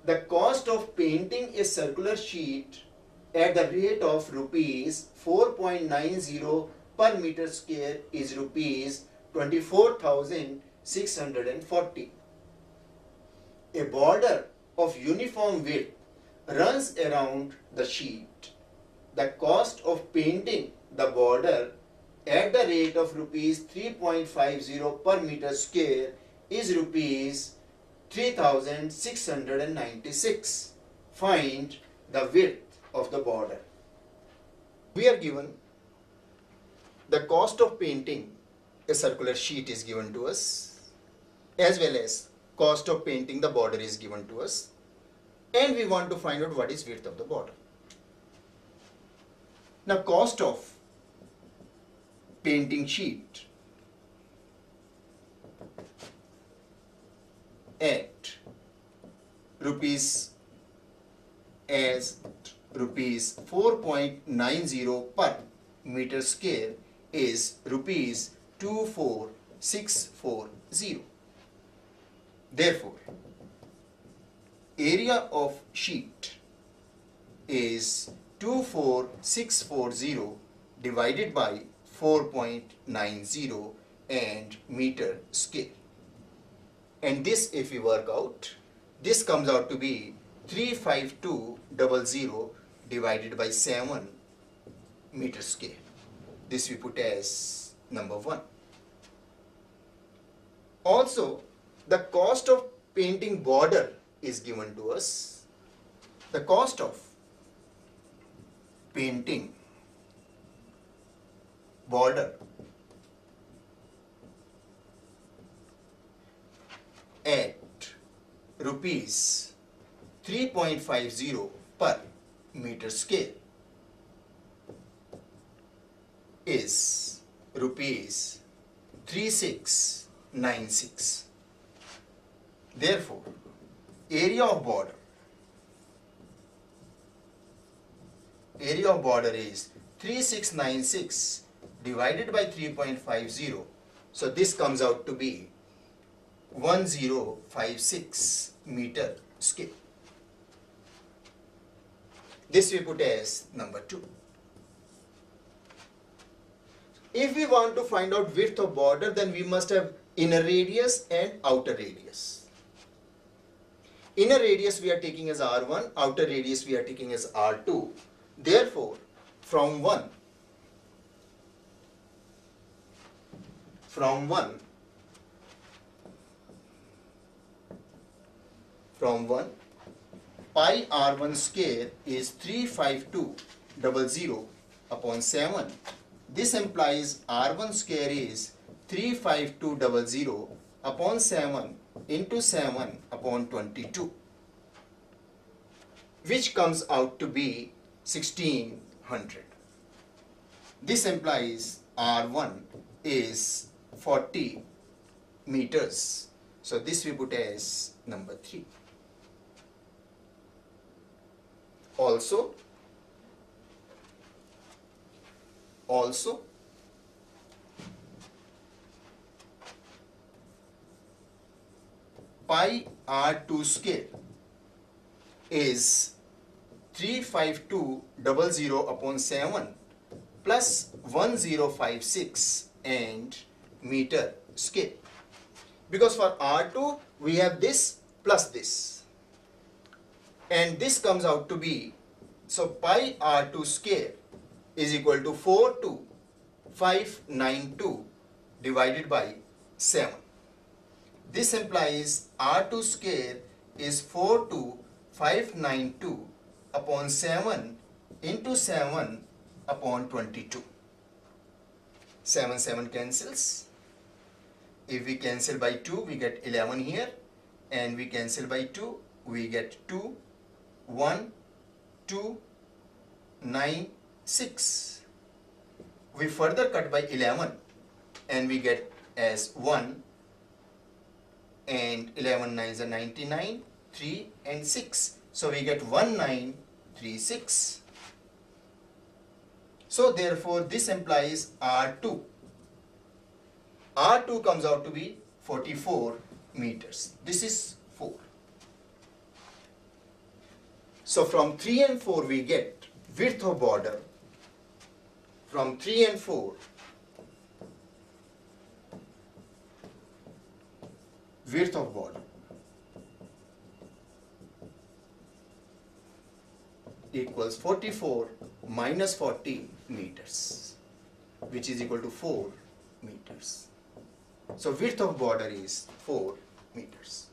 the cost of painting a circular sheet at the rate of rupees 4.90 per meter square is rupees 24,640. A border of uniform width runs around the sheet. The cost of painting the border at the rate of rupees 3.50 per meter square is rupees 3,696. Find the width of the border. We are given the cost of painting a circular sheet is given to us, as well as cost of painting the border is given to us, and we want to find out what is width of the border. Now, cost of painting sheet at rupees 4.90 per meter square is rupees 24,640. Therefore, area of sheet is 24,640 divided by 4.90 and meter square. And this, if we work out, this comes out to be 35200 divided by 7 meter square. This we put as number 1. Also, the cost of painting border is given to us. The cost of painting border at rupees 3.50 per meter square is rupees 3696. Therefore, area of border is 3696 divided by 3.50. So this comes out to be 1056 meter square. This we put as number 2. If we want to find out width of border, then we must have inner radius and outer radius. Inner radius we are taking as R1, outer radius we are taking as R2. Therefore, from 1 pi R1 square is 35200 upon 7. This implies R1 square is 35200 upon 7 into 7 upon 22, which comes out to be 1600. This implies R1 is 40 meters. So this we put as number 3. Also, pi R2 square is 35200 upon 7 plus 1056 and meter square. Because for R2 we have this plus this, and this comes out to be, so pi R2 square is equal to 42592 divided by 7. This implies R2 square is 42592 upon 7 into 7 upon 22. 7 cancels. If we cancel by 2, we get 11 here, and we cancel by 2, we get 2, 1, 2, 9, 6. We further cut by 11 and we get as 1, and 11 9s are 99, 3 and 6. So we get 1936. So therefore this implies R2. R2 comes out to be 44 meters. This is 4. So from 3 and 4 we get width of border from 3 and 4, width of border equals 44 minus 40 meters, which is equal to 4 meters. So width of border is 4 meters.